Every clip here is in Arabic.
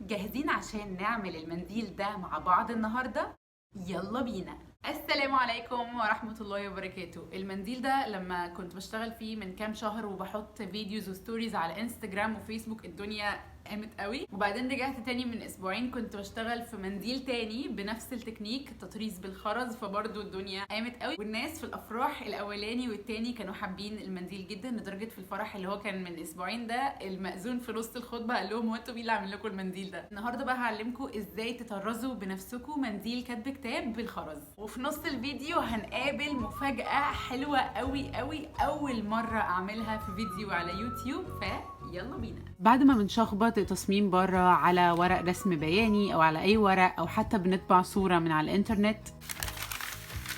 جاهزين عشان نعمل المنديل ده مع بعض النهارده؟ يلا بينا. السلام عليكم ورحمة الله وبركاته. المنديل ده لما كنت بشتغل فيه من كام شهر وبحط فيديوز وستوريز على انستجرام وفيسبوك الدنيا قامت قوي، وبعدين رجعت تاني من اسبوعين كنت بشتغل في منديل تاني بنفس التكنيك، التطريز بالخرز، فبرضه الدنيا قامت قوي. والناس في الافراح الاولاني والتاني كانوا حابين المنديل جدا، لدرجه في الفرح اللي هو كان من اسبوعين ده المأذون في نص الخطبه قال لهم هو انتوا مين اللي عامل لكم المنديل ده؟ النهارده بقى هعلمكم ازاي تطرزوا بنفسكم منديل كتب كتاب بالخرز. وفي نص الفيديو هنقابل مفاجاه حلوه قوي قوي، اول مره اعملها في فيديو على يوتيوب، يلا بينا. بعد ما بنشخبط التصميم بره على ورق رسم بياني او على اي ورق، او حتى بنطبع صورة من على الانترنت،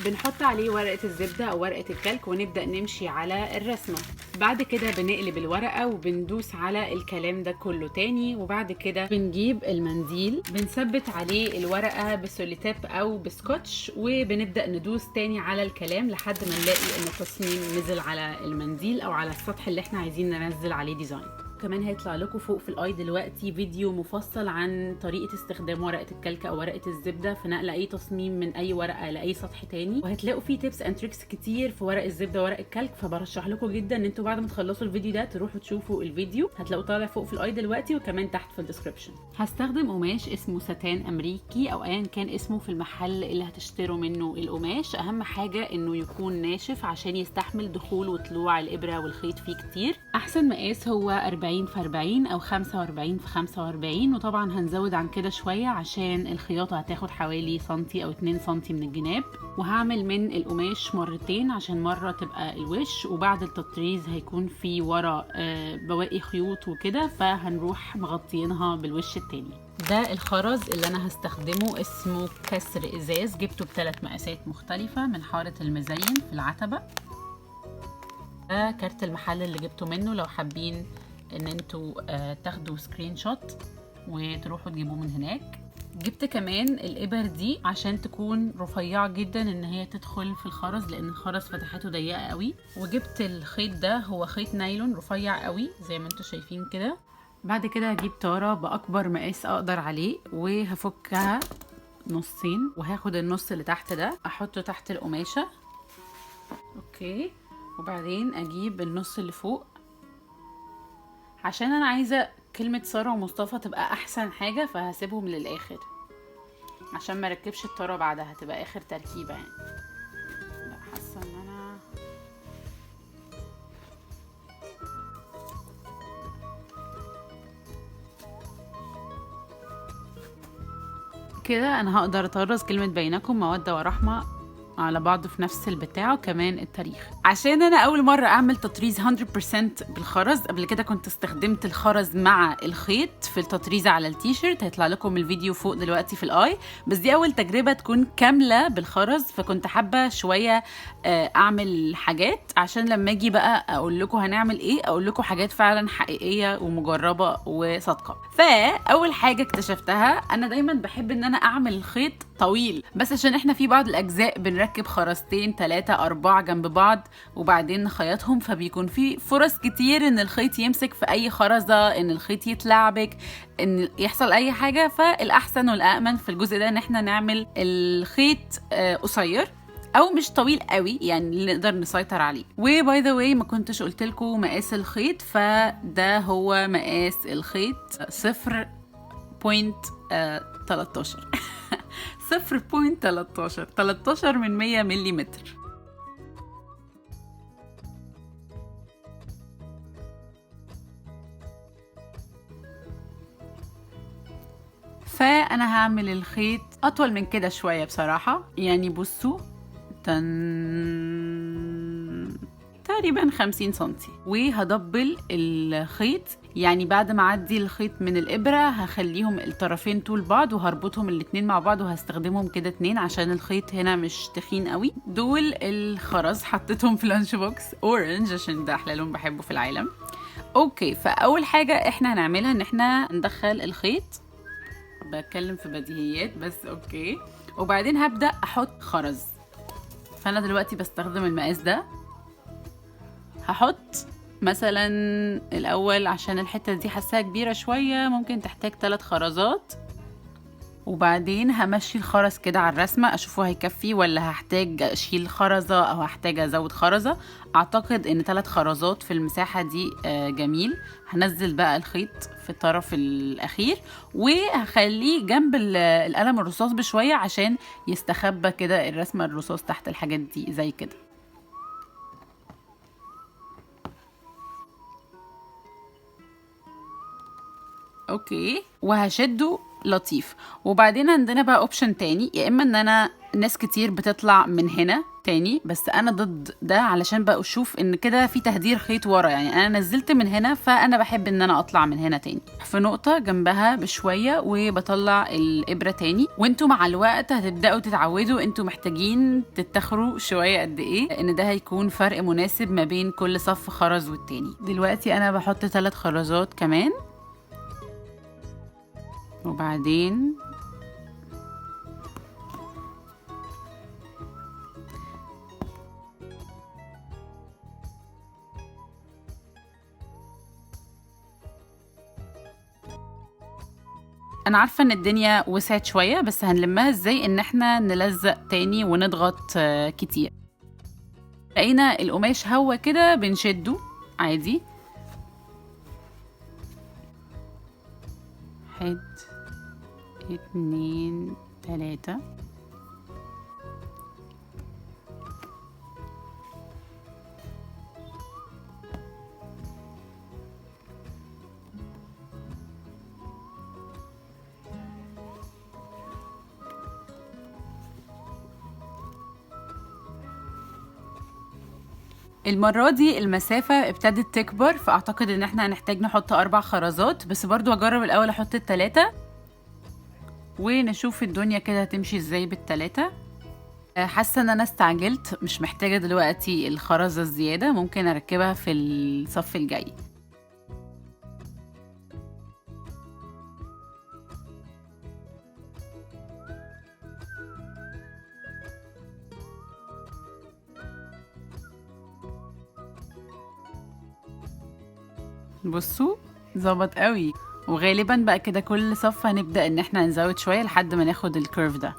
بنحط عليه ورقة الزبدة او ورقة الكلك ونبدأ نمشي على الرسمة. بعد كده بنقلب الورقة وبندوس على الكلام ده كله تاني، وبعد كده بنجيب المنديل بنثبت عليه الورقة بسوليتيب او بسكوتش، وبنبدأ ندوس تاني على الكلام لحد ما نلاقي ان التصميم نزل على المنديل او على السطح اللي احنا عايزين ننزل عليه ديزاين. كمان هيطلع لكم فوق في الاي دلوقتي فيديو مفصل عن طريقه استخدام ورقه الكلك او ورقه الزبده في نقل اي تصميم من اي ورقه لاي سطح تاني، وهتلاقوا فيه تيبس اند تريكس كتير في ورق الزبده وورق الكلك. فبرشح لكم جدا ان انتوا بعد ما تخلصوا الفيديو ده تروحوا تشوفوا الفيديو، هتلاقوا طالع فوق في الاي دلوقتي وكمان تحت في الديسكربشن. هستخدم قماش اسمه ساتان امريكي او ايا كان اسمه في المحل اللي هتشتروا منه القماش. اهم حاجه انه يكون ناشف عشان يستحمل دخول وطلوع الابره والخيط فيه كتير. احسن مقاس هو 40 في 40 او 45 في 45، وطبعا هنزود عن كده شويه عشان الخياطه هتاخد حوالي سنتي او 2 سنتي من الجناب. وهعمل من القماش مرتين عشان مره تبقى الوش، وبعد التطريز هيكون في ورا بواقي خيوط وكده، فهنروح مغطيينها بالوش التاني. ده الخرز اللي انا هستخدمه اسمه كسر ازاز، جبته ب3 مقاسات مختلفه من حاره المزين في العتبه. ده كارت المحل اللي جبته منه لو حابين ان انتوا تاخدوا سكرين شوت وتروحوا تجيبوه من هناك. جبت كمان الابر دي عشان تكون رفيعه جدا ان هي تدخل في الخرز، لان الخرز فتحته ضيقه قوي. وجبت الخيط ده، هو خيط نايلون رفيع قوي زي ما انتوا شايفين كده. بعد كده هجيب طاره باكبر مقاس اقدر عليه وهفكها نصين، وهاخد النص اللي تحت ده احطه تحت القماشه. اوكي، وبعدين اجيب النص اللي فوق عشان انا عايزه كلمه ساره ومصطفى تبقى احسن حاجه، فهسيبهم للاخر عشان ما ركبش الطاره بعدها، تبقى اخر تركيبه يعني. لا، حاسه ان انا كده انا هقدر اطرز كلمه بينكم موده ورحمه على بعض في نفس البتاع، وكمان التاريخ. عشان انا اول مره اعمل تطريز 100% بالخرز. قبل كده كنت استخدمت الخرز مع الخيط في التطريز على التيشيرت، هيطلع لكم الفيديو فوق دلوقتي في الاي، بس دي اول تجربه تكون كامله بالخرز، فكنت حابه شويه اعمل حاجات عشان لما اجي بقى اقول لكم هنعمل ايه اقول لكم حاجات فعلا حقيقيه ومجربه وصادقه. فاول حاجه اكتشفتها، انا دايما بحب ان انا اعمل الخيط طويل، بس عشان احنا في بعض الاجزاء بنركب خرزتين 3 4 جنب بعض وبعدين نخيطهم، فبيكون في فرص كتير ان الخيط يمسك في اي خرزه، ان الخيط يتلعبك، ان يحصل اي حاجه. فالاحسن والامن في الجزء ده ان احنا نعمل الخيط قصير او مش طويل قوي، يعني اللي نقدر نسيطر عليه. وباي ذا واي ما كنتش قلت لكم مقاس الخيط، فده هو مقاس الخيط 0.13 0.13 13 من 100 مليمتر. فانا هعمل الخيط اطول من كده شويه بصراحه، يعني بصوا تقريبا 50 سنتي، وهدبل الخيط. يعني بعد ما اعدي الخيط من الابره هخليهم الطرفين طول بعض وهربطهم الاتنين مع بعض، وهستخدمهم كده 2 عشان الخيط هنا مش تخين قوي. دول الخرز حطيتهم في لانش بوكس اورنج عشان ده احلى لون بحبه في العالم. اوكي، فاول حاجه احنا هنعملها ان احنا ندخل الخيط، بتكلم في بديهيات بس اوكي، وبعدين هبدا احط خرز. فانا دلوقتي بستخدم المقاس ده، هحط مثلا الاول عشان الحتة دي حاساها كبيرة شوية ممكن تحتاج 3 خرزات، وبعدين همشي الخرز كده على الرسمة اشوفه هيكفي ولا هحتاج اشيل خرزة او هحتاج ازود خرزة. اعتقد ان 3 خرزات في المساحة دي جميل. هنزل بقى الخيط في الطرف الاخير وهخليه جنب القلم الرصاص بشوية عشان يستخبى كده الرسمة الرصاص تحت الحاجات دي زي كده. اوكي، وهشده لطيف. وبعدين عندنا بقى اوبشن تاني، يا اما ان انا ناس كتير بتطلع من هنا تاني، بس انا ضد ده علشان بقى اشوف ان كده في تهدير خيط ورا. يعني انا نزلت من هنا فانا بحب ان انا اطلع من هنا تاني في نقطة جنبها بشوية وبطلع الابرة تاني. وانتوا مع الوقت هتبدأوا تتعودوا انتوا محتاجين تتخروا شوية قد ايه، ان ده هيكون فرق مناسب ما بين كل صف خرز والتاني. دلوقتي انا بحط 3 خرزات كمان، وبعدين انا عارفة ان الدنيا وسعت شوية، بس هنلمها ازاي؟ ان احنا نلزق تاني ونضغط كتير. لقينا القماش هوا كده بنشده عادي. 1 2 3. المرة دي المسافة ابتدت تكبر، فاعتقد ان احنا هنحتاج نحط 4 خرزات، بس برضو اجرب الاول احط ال3 ونشوف الدنيا كده هتمشي ازاي بال3. حاسة ان انا استعجلت، مش محتاجة دلوقتي الخرزة الزيادة، ممكن اركبها في الصف الجاي. بصوا ظبط قوي. وغالبا بقى كده كل صف هنبدأ ان احنا نزود شوية لحد ما ناخد الكيرف ده.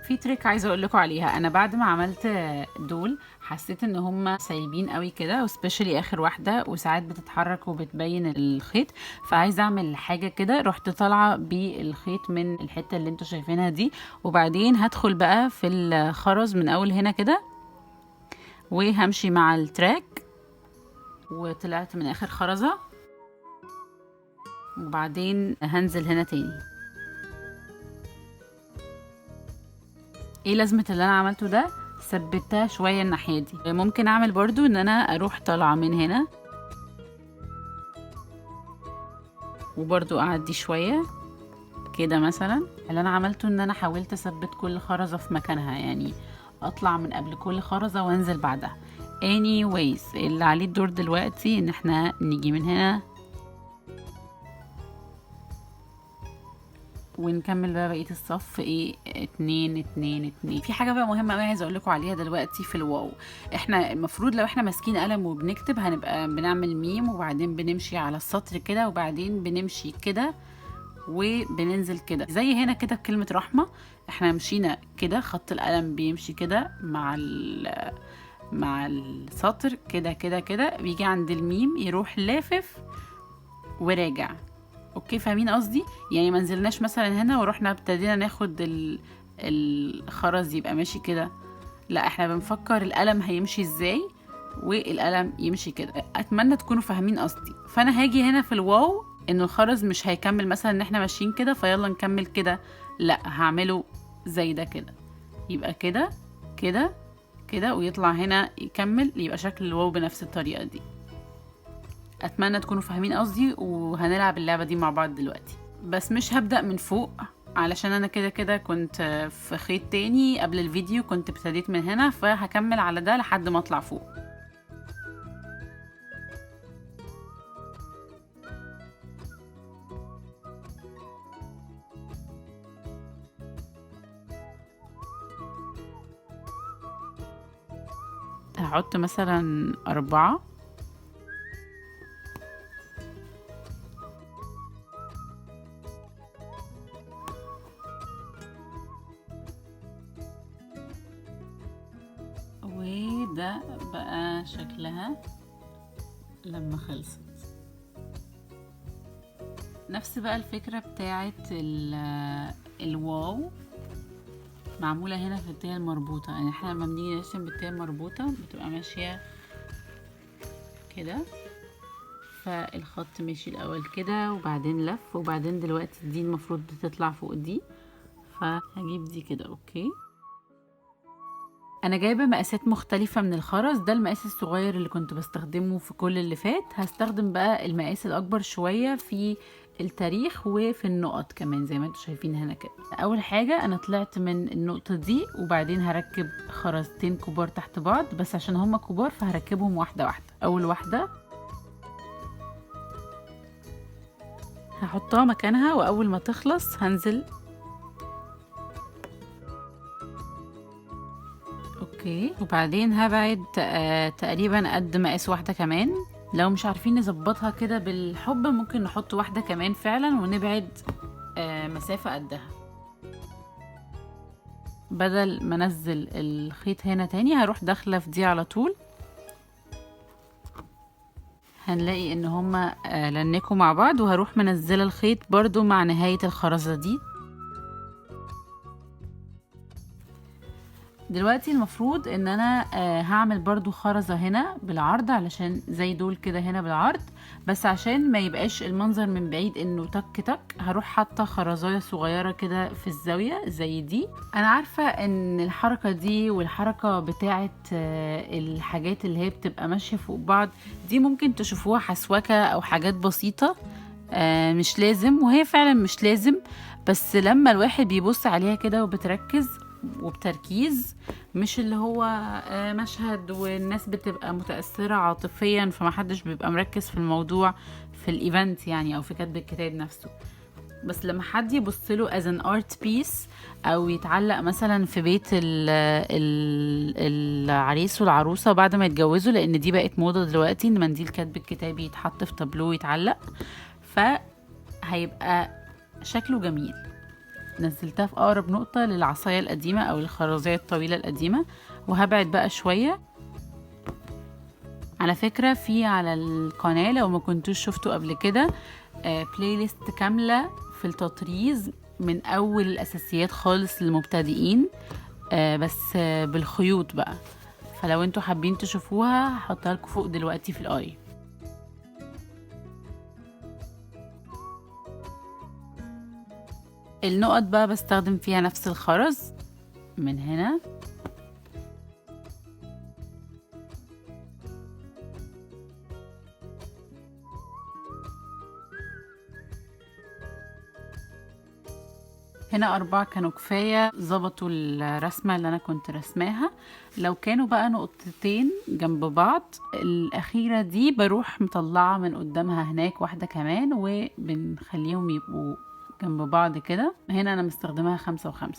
في تريك عايزه اقول لكم عليها. انا بعد ما عملت دول حسيت ان هم سايبين قوي كده، وسبيشالي اخر واحده، وساعات بتتحرك وبتبين الخيط. فعايزه اعمل حاجه كده، رحت طالعه بالخيط من الحته اللي انتوا شايفينها دي، وبعدين هدخل بقى في الخرز من اول هنا كده، وهمشي مع التراك، وطلعت من اخر خرزه، وبعدين هنزل هنا تاني. ايه لازمة اللي انا عملته ده؟ ثبتها شوية الناحية دي. ممكن اعمل برضو ان انا اروح طالعة من هنا وبرضو اعدي شوية كده. مثلا اللي انا عملته ان انا حاولت اثبت كل خرزة في مكانها، يعني اطلع من قبل كل خرزة وانزل بعدها. anyways اللي عليه الدور دلوقتي ان احنا نيجي من هنا ونكمل بقى بقيه الصف. 2 2 2. في حاجه بقى مهمه قوي عايزه اقول لكم عليها دلوقتي في الواو. احنا المفروض لو احنا ماسكين قلم وبنكتب هنبقى بنعمل ميم، وبعدين بنمشي على السطر كده، وبعدين بنمشي كده وبننزل كده زي هنا كده بكلمه رحمه. احنا مشينا كده، خط القلم بيمشي كده مع السطر كده كده كده، بيجي عند الميم يروح لافف وراجع. اوكي فاهمين قصدي؟ يعني ما نزلناش مثلا هنا ورحنا ابتدينا ناخد الخرز يبقى ماشي كده، لا احنا بنفكر القلم هيمشي ازاي والقلم يمشي كده. اتمنى تكونوا فاهمين قصدي. فانا هاجي هنا في الواو ان الخرز مش هيكمل مثلا ان احنا ماشيين كده فيلا نكمل كده، لا هعمله زي ده كده، يبقى كده كده كده، ويطلع هنا يكمل، يبقى شكل الواو بنفس الطريقة دي. اتمنى تكونوا فاهمين قصدي، وهنلعب اللعبة دي مع بعض دلوقتي. بس مش هبدأ من فوق علشان انا كده كده كنت في خيط تاني قبل الفيديو، كنت ابتديت من هنا، فهكمل على ده لحد ما اطلع فوق. هحط مثلا 4. وده بقى شكلها لما خلصت. نفس بقى الفكرة بتاعت الواو معمولة هنا في التاية المربوطة. يعني احنا لما بنيجي نرسم بالتاية المربوطة بتبقى ماشية كده، فالخط ماشي الاول كده وبعدين لف، وبعدين دلوقتي دي المفروض بتطلع فوق دي، فهجيب دي كده. اوكي، انا جايبه مقاسات مختلفه من الخرز. ده المقاس الصغير اللي كنت بستخدمه في كل اللي فات، هستخدم بقى المقاس الاكبر شويه في التاريخ وفي النقط كمان زي ما انتم شايفين هنا كده. اول حاجه انا طلعت من النقطه دي، وبعدين هركب خرزتين كبار تحت بعض، بس عشان هما كبار فهركبهم واحده واحده. اول واحده هحطها مكانها، واول ما تخلص هنزل. اوكي، وبعدين هبعد تقريبا قد مقاس واحدة كمان. لو مش عارفين نظبطها كده بالحب ممكن نحط واحدة كمان فعلا، ونبعد مسافة قدها. بدل ما انزل الخيط هنا تاني هروح داخلة في دي على طول. هنلاقي ان هما لنكوا مع بعض، وهروح منزلة الخيط برضو مع نهاية الخرزة دي. دلوقتي المفروض ان انا هعمل برضو خرزة هنا بالعرض، علشان زي دول كده هنا بالعرض، بس عشان ما يبقاش المنظر من بعيد انه تك تك، هروح حاطة خرزاية صغيرة كده في الزاوية زي دي. انا عارفة ان الحركة دي والحركة بتاعة الحاجات اللي هي بتبقى ماشية فوق بعض دي ممكن تشوفوها حسوكة او حاجات بسيطة، مش لازم، وهي فعلا مش لازم، بس لما الواحد بيبص عليها كده وبتركز وبتركيز، مش اللي هو مشهد والناس بتبقى متأثرة عاطفيا فمحدش بيبقى مركز في الموضوع في الايفنت يعني او في كتب الكتاب نفسه. بس لما حد يبص له as an art piece او يتعلق مثلا في بيت العريس والعروسة بعد ما يتجوزوا، لان دي بقت موضة دلوقتي ان منديل كتب الكتاب يتحط في تابلو ويتعلق، فهيبقى شكله جميل. نزلتها في اقرب نقطة للعصاية القديمة او الخرزية الطويلة القديمة، وهبعد بقى شوية. على فكرة في على القناة لو ما كنتوش شفتوا قبل كده بلاي ليست كاملة في التطريز من اول الاساسيات خالص للمبتدئين، بس بالخيوط بقى، فلو انتوا حابين تشوفوها هحطها لكم فوق دلوقتي في الاي. النقط بقى بستخدم فيها نفس الخرز من هنا، هنا 4 كانوا كفاية، ظبطوا الرسمة اللي أنا كنت رسماها. لو كانوا بقى نقطتين جنب بعض الأخيرة دي بروح مطلعة من قدامها هناك واحدة كمان، وبنخليهم يبقوا جنب بعض كده. هنا أنا مستخدمها 5 و5.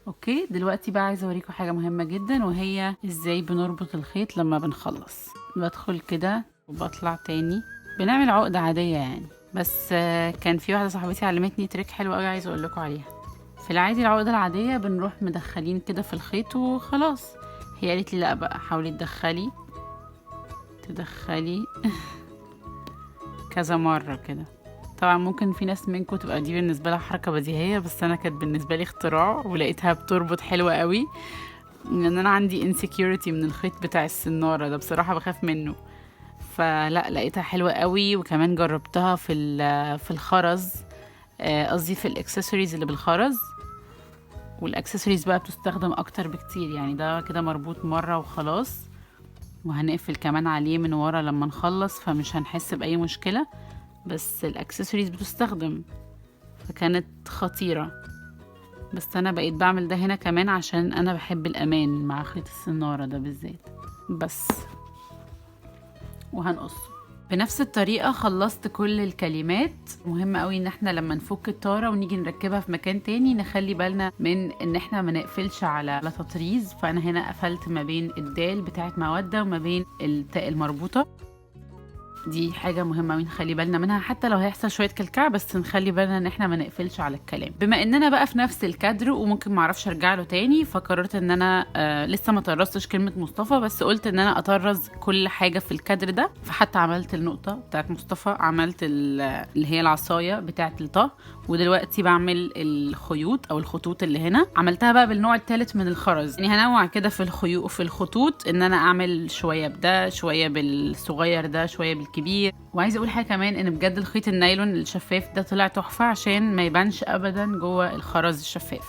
اوكي، دلوقتي بقى عايزة اوريكم حاجة مهمة جدا، وهي ازاي بنربط الخيط لما بنخلص. بدخل كده وبطلع تاني، بنعمل عقدة عادية يعني، بس كان في واحدة صاحبتي علمتني تريك حلو قوي عايزة اقول لكم عليها. في العادي العقدة العادية بنروح مدخلين كده في الخيط وخلاص. هي قالت لي لا بقى، حاولي تدخلي كذا مرة كده. طبعا ممكن في ناس منكم تبقى دي بالنسبه لها حركه بديهيه، بس انا كانت بالنسبه لي اختراع، ولقيتها بتربط حلوه قوي، لان انا عندي insecurity من الخيط بتاع السناره ده، بصراحه بخاف منه، فلا لقيتها حلوه قوي. وكمان جربتها في الخرز، قصدي في الاكسسوارز اللي بالخرز، والاكسسوارز بقى بتستخدم اكتر بكتير، يعني ده كده مربوط مره وخلاص، وهنقفل كمان عليه من ورا لما نخلص، فمش هنحس بأي مشكلة. بس الاكسسوارز بتستخدم، فكانت خطيرة. بس انا بقيت بعمل ده هنا كمان عشان انا بحب الامان مع خيط السنارة ده بالذات. بس وهنقصه بنفس الطريقة. خلصت كل الكلمات. مهم قوي ان احنا لما نفك الطارة ونيجي نركبها في مكان تاني نخلي بالنا من ان احنا ما نقفلش على تطريز. فانا هنا قفلت ما بين الدال بتاعت مودة وما بين التاء المربوطة. دي حاجة مهمة نخلي بالنا منها، حتى لو هيحصل شوية كلكعة بس نخلي بالنا ان احنا ما نقفلش على الكلام. بما اننا بقى في نفس الكادر وممكن معرفش ارجع له تاني، فقررت ان انا لسه ما طرزتش كلمة مصطفى، بس قلت ان انا اطرز كل حاجة في الكادر ده. فحتى عملت النقطة بتاعت مصطفى، عملت اللي هي العصاية بتاعت الطه، ودلوقتي بعمل الخيوط او الخطوط اللي هنا. عملتها بقى بالنوع الثالث من الخرز، يعني هنوع كده في الخيوط في الخطوط، ان انا اعمل شوية بده، شوية بالصغير ده، شوية بالكبير. وعايزه اقول حاجه كمان، ان بجد الخيط النايلون الشفاف ده طلع تحفه عشان ما يبانش ابدا جوه الخرز الشفاف.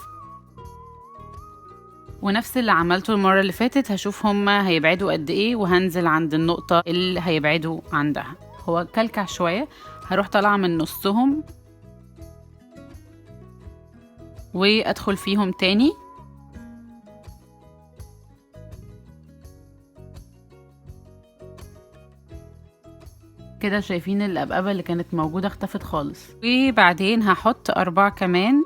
ونفس اللي عملته المره اللي فاتت، هشوف هما هيبعدوا قد ايه وهنزل عند النقطه اللي هيبعدوا عندها. هو كلكع شويه، هروح طالعه من نصهم وادخل فيهم تاني. كده شايفين الأبقبة اللي كانت موجودة اختفت خالص. وبعدين هحط 4 كمان،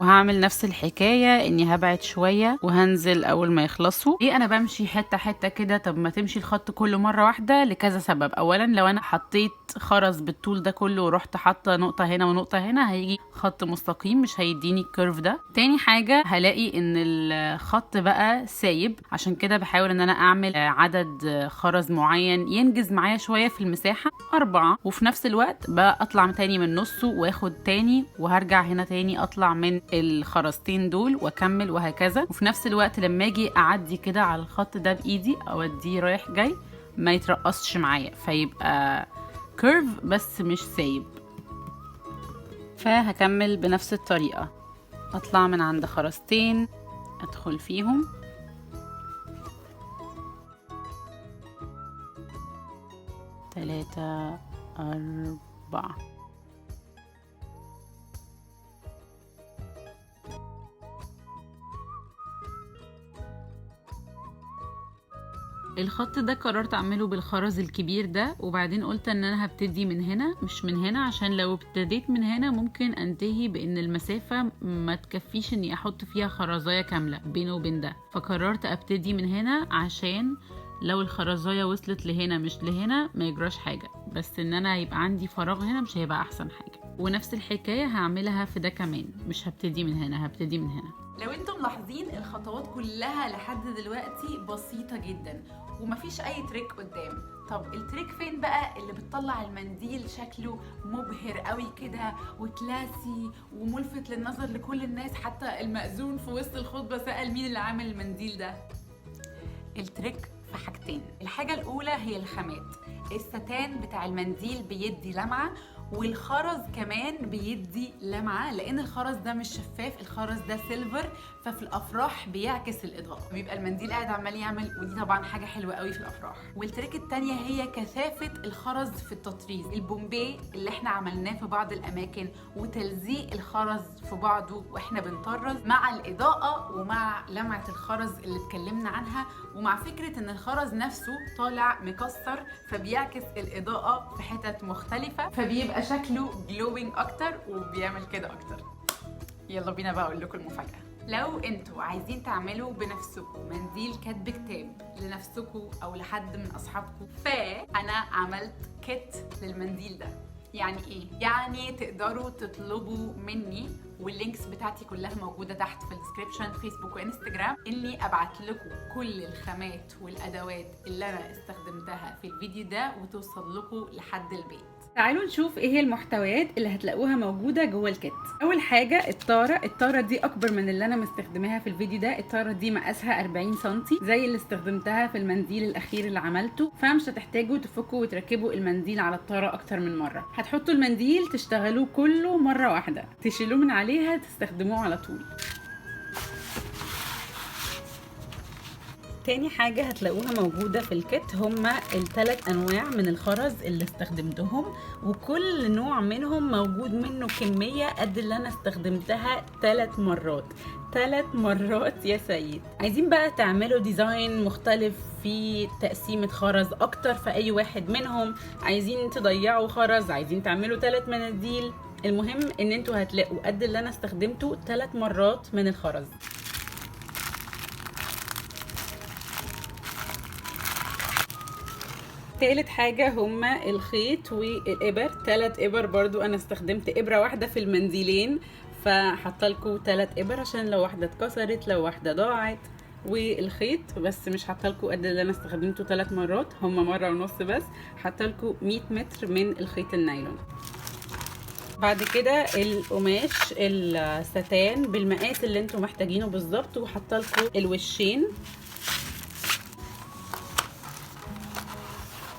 وهعمل نفس الحكاية اني هبعد شوية وهنزل اول ما يخلصوا. ليه انا بمشي حتة حتة كده؟ طب ما تمشي الخط كله مرة واحدة لكذا سبب. اولا لو انا حطيت خرز بالطول ده كله ورحت حاطة نقطة هنا ونقطة هنا، هيجي خط مستقيم مش هيديني الكيرف ده. تاني حاجة هلاقي ان الخط بقى سايب، عشان كده بحاول ان انا اعمل عدد خرز معين ينجز معايا شوية في المساحة 4، وفي نفس الوقت بقى اطلع تاني من نصه واخد تاني، وهرجع هنا تاني اطلع من الخرزتين دول واكمل، وهكذا. وفي نفس الوقت لما اجي اعدي كده على الخط ده بايدي اوديه رايح جاي، ما يترقصش معايا، فيبقى كيرف بس مش سايب. فهكمل بنفس الطريقة، اطلع من عند خرزتين ادخل فيهم، تلاتة 4. الخط ده قررت اعمله بالخرز الكبير ده، وبعدين قلت ان انا هبتدي من هنا مش من هنا، عشان لو ابتديت من هنا ممكن انتهي بان المسافة ما تكفيش اني احط فيها خرزاية كاملة بينه وبين ده. فقررت ابتدي من هنا عشان لو الخرزاية وصلت لهنا مش لهنا ما يجراش حاجة، بس ان انا يبقى عندي فراغ هنا مش هيبقى احسن حاجة. ونفس الحكاية هعملها في ده كمان، مش هبتدي من هنا، هبتدي من هنا. لو انتم ملاحظين الخطوات كلها لحد دلوقتي بسيطة جدا ومفيش اي تريك قدام. طب التريك فين بقى اللي بتطلع المنديل شكله مبهر قوي كده وكلاسي وملفت للنظر لكل الناس؟ حتى المأذون في وسط الخطبة سأل مين اللي عامل المنديل ده. التريك في حاجتين. الحاجة الأولى هي الخامات. الستان بتاع المنديل بيدي لمعة، والخرز كمان بيدي لمعة، لأن الخرز ده مش شفاف، الخرز ده سيلفر، ففي الأفراح بيعكس الإضاءة، بيبقى المنديل قاعد عمال يعمل، ودي طبعا حاجة حلوة قوي في الأفراح. والتريك التانية هي كثافة الخرز في التطريز. البومبي اللي احنا عملناه في بعض الأماكن وتلزيق الخرز في بعضه واحنا بنطرز، مع الإضاءة ومع لمعة الخرز اللي اتكلمنا عنها، ومع فكرة ان الخرز نفسه طالع مكسر فبيعكس الإضاءة في حتت مختلفة، فبيبقى شكله جلوينج اكتر وبيعمل كده اكتر. يلا بينا بقى اقول لكم المفاجأة. لو انتوا عايزين تعملوا بنفسكم منديل كاتب كتاب لنفسكم او لحد من اصحابكم، فانا عملت كيت للمنديل ده. يعني ايه؟ يعني تقدروا تطلبوا مني، واللينكس بتاعتي كلها موجودة تحت في الديسكريبشن، فيسبوك وانستجرام، اني ابعت لكم كل الخامات والادوات اللي انا استخدمتها في الفيديو ده وتوصل لكم لحد البيت. تعالوا نشوف ايه هي المحتويات اللي هتلاقوها موجودة جوه الكيت. اول حاجة الطارة دي اكبر من اللي انا مستخدماها في الفيديو ده. الطارة دي مقاسها 40 سنتي زي اللي استخدمتها في المنديل الاخير اللي عملته، فمش هتحتاجوا تفكوا وتركبوا المنديل على الطارة اكتر من مرة. هتحطوا المنديل تشتغلوه كله مرة واحدة، تشيلوه من عليها تستخدموه على طول. تاني حاجة هتلاقوها موجودة في الكيت هما ال3 انواع من الخرز اللي استخدمتهم، وكل نوع منهم موجود منه كمية قد اللي انا استخدمتها 3 مرات. 3 مرات يا سيد. عايزين بقى تعملوا ديزاين مختلف في تقسيمة خرز اكتر في اي واحد منهم، عايزين تضيعوا خرز، عايزين تعملوا 3 مناديل، المهم ان انتوا هتلاقوا قد اللي انا استخدمته 3 مرات من الخرز. تالت حاجة هما الخيط والإبر. 3 إبر برضو، أنا استخدمت إبرة واحدة في المنديلين، فحطلكوا 3 إبر عشان لو واحدة اتكسرت، لو واحدة ضاعت. والخيط بس مش حطلكوا قد اللي أنا استخدمته 3 مرات، هما 1.5 مرة بس. حطلكوا 100 متر من الخيط النايلون. بعد كده القماش الستان بالمقاس اللي انتوا محتاجينه بالظبط، وحطلكوا الوشين.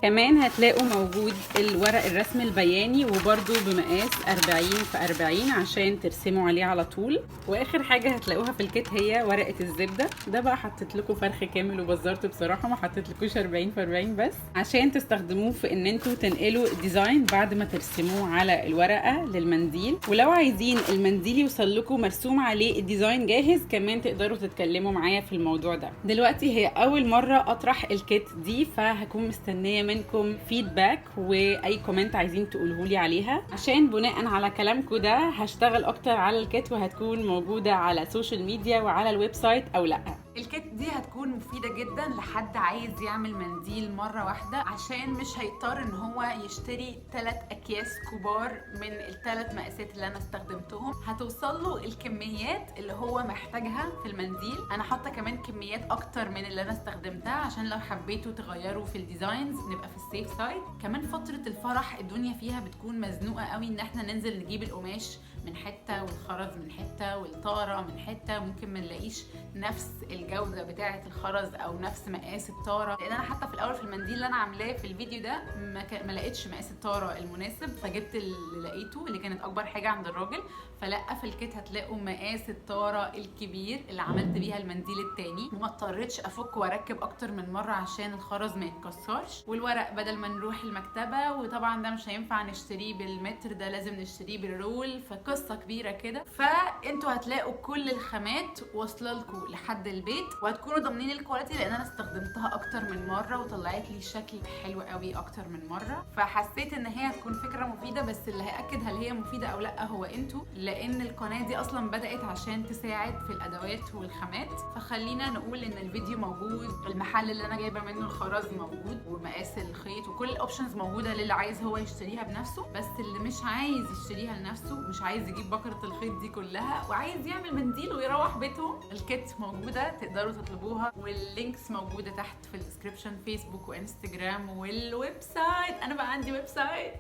كمان هتلاقوا موجود الورق الرسم البياني، وبرده بمقاس 40 في 40 عشان ترسموا عليه على طول. واخر حاجه هتلاقوها في الكيت هي ورقه الزبده. ده بقى حطيت لكم فرخ كامل وبزرته بصراحه، ما حطيت لكوش 40 في 40 بس، عشان تستخدموه في ان انتوا تنقلوا الديزاين بعد ما ترسموه على الورقه للمنديل. ولو عايزين المنديل يوصل لكم مرسوم عليه الديزاين جاهز، كمان تقدروا تتكلموا معايا في الموضوع ده. دلوقتي هي اول مره اطرح الكيت دي، فهكون مستنيه منكم فيدباك واي كومنت عايزين تقولوه لي عليها، عشان بناء على كلامكم ده هشتغل اكتر على الكيت، وهتكون موجوده على السوشيال ميديا وعلى الويب سايت او لا. الكيت دي هتكون مفيدة جدا لحد عايز يعمل منديل مرة واحدة، عشان مش هيضطر ان هو يشتري 3 اكياس كبار من ال3 مقاسات اللي انا استخدمتهم. هتوصل له الكميات اللي هو محتاجها في المنديل. انا حاطة كمان كميات اكتر من اللي انا استخدمتها، عشان لو حبيتوا تغيروا في الديزاينز نبقى في السيف سايد. كمان فترة الفرح الدنيا فيها بتكون مزنوقة قوي، ان احنا ننزل نجيب القماش من حتة والخرز من حتة والطارة من حتة، ممكن ما نلاقيش نفس الجودة بتاعة الخرز او نفس مقاس الطارة. لان انا حتى في الاول في المنديل اللي انا عاملاه في الفيديو ده ما لقيتش مقاس الطارة المناسب، فجبت اللي لقيته اللي كانت اكبر حاجة عند الراجل. فلا في الكيت هتلاقوا مقاس الطارة الكبير اللي عملت بيها المنديل التاني، وما اضطريتش افك واركب اكتر من مرة عشان الخرز ما يتكسرش. والورق بدل ما نروح المكتبة، وطبعا ده مش هينفع نشتريه بالمتر، ده لازم نشتريه بالرول، فقصة كبيرة كده. فانتوا هتلاقوا كل الخامات واصله لكم لحد البيت، وهتكونوا ضامنين الكواليتي، لان انا استخدمتها اكتر من مرة وطلعت لي شكل حلو قوي اكتر من مرة. فحسيت ان هي هتكون فكرة مفيدة، بس اللي هيأكد هل هي مفيدة او لا هو انتوا، لان القناة دي اصلا بدأت عشان تساعد في الادوات والخامات. فخلينا نقول ان الفيديو موجود، المحل اللي انا جايبه منه الخرز موجود، ومقاس الخيط وكل الاوبشنز موجوده للي عايز هو يشتريها بنفسه. بس اللي مش عايز يشتريها لنفسه، مش عايز يجيب بكره الخيط دي كلها وعايز يعمل منديل ويروح بيتهم، الكيت موجوده تقدروا تطلبوها، واللينكس موجوده تحت في الديسكربشن، فيسبوك وانستجرام والويب سايت. انا بقى عندي ويب سايت.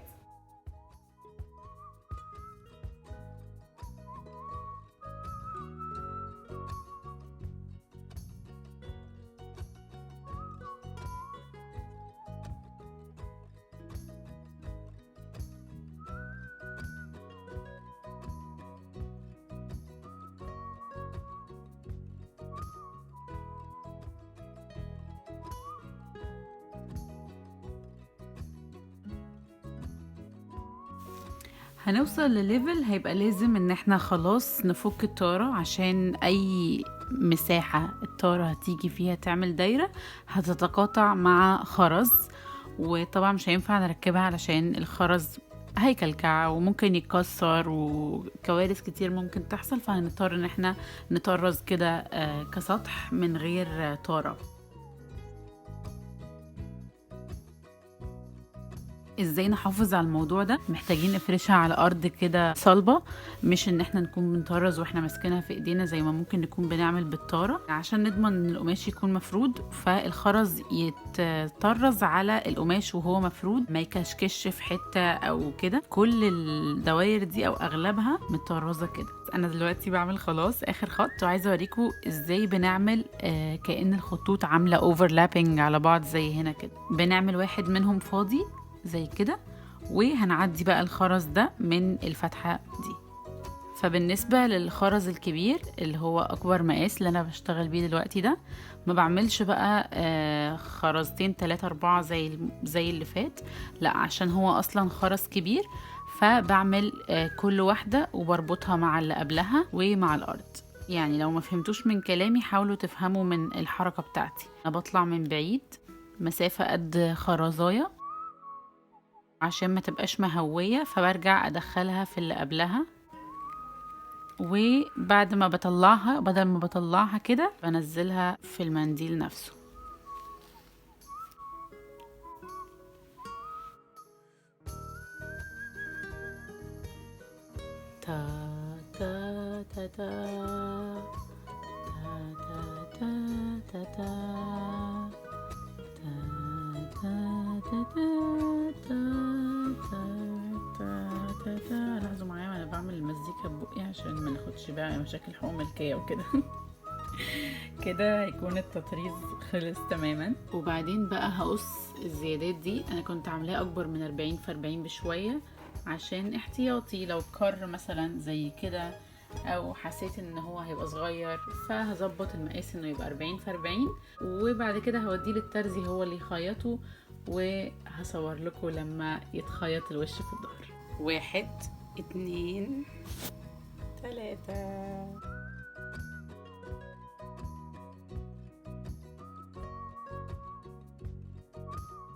هنوصل لليفل هيبقى لازم ان احنا خلاص نفك الطارة، عشان اي مساحة الطارة هتيجي فيها تعمل دايرة هتتقاطع مع خرز، وطبعا مش هينفع نركبها علشان الخرز هيكلكع وممكن يتكسر وكوارث كتير ممكن تحصل. فهنضطر ان احنا نطرز كده كسطح من غير طارة. ازاي نحافظ على الموضوع ده؟ محتاجين نفرشها على ارض كده صلبة، مش ان احنا نكون بنطرز واحنا ماسكينها في ايدينا زي ما ممكن نكون بنعمل بالطارة، عشان نضمن ان القماش يكون مفرود، فالخرز يتطرز على القماش وهو مفرود، ما يكشكش في حتة او كده. كل الدوائر دي او اغلبها متطرزة كده. انا دلوقتي بعمل خلاص اخر خط، وعايزه اوريكم ازاي بنعمل كأن الخطوط عامله اوفرلابنج على بعض زي هنا كده. بنعمل واحد منهم فاضي زي كده، وهنعدي بقى الخرز ده من الفتحة دي. فبالنسبة للخرز الكبير اللي هو اكبر مقاس اللي انا بشتغل بيه دلوقتي ده، ما بعملش بقى خرزتين 3 4 زي اللي فات، لا عشان هو اصلا خرز كبير، فبعمل كل واحدة وبربطها مع اللي قبلها ومع الارض. يعني لو ما فهمتوش من كلامي حاولوا تفهموا من الحركة بتاعتي. انا بطلع من بعيد مسافة قد خرزاية عشان ما تبقاش مهوية، فبرجع ادخلها في اللي قبلها، وبعد ما بطلعها بدل ما بطلعها كده بنزلها في المنديل نفسه. تا تا تا تا تا تا تا لاحظوا معايا وانا بعمل المزيكا ببقي عشان ما ناخدش بقى مشاكل حقوق ملكيه وكده. كده هيكون التطريز خلص تماما. وبعدين بقى هقص الزيادات دي، انا كنت عاملاه اكبر من 40 في 40 بشويه عشان احتياطي لو كر مثلا زي كده، او حسيت ان هو هيبقى صغير فهظبط المقاس انه يبقى 40 في 40، وبعد كده هوديه للترزي هو اللي يخيطه، وهصور لكم لما يتخيط الوش في الظهر. 1 2 3.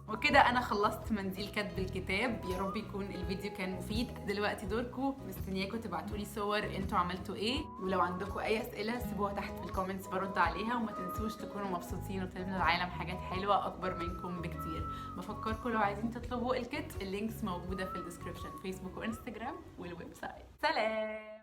وكده انا خلصت منديل كتب الكتاب. يا رب يكون الفيديو كان مفيد. دلوقتي دوركم، مستنياكم تبعتولي صور انتوا عملتوا ايه، ولو عندكم اي اسئله سيبوها تحت في الكومنتس برد عليها، وما تنسوش تكونوا مبسوطين وتبنوا العالم حاجات حلوه اكبر منكم بكتير. بفكركم لو عايزين تطلبوا الكت، اللينكس موجوده في الديسكربشن، فيسبوك وانستجرام والويب سايت. سلام.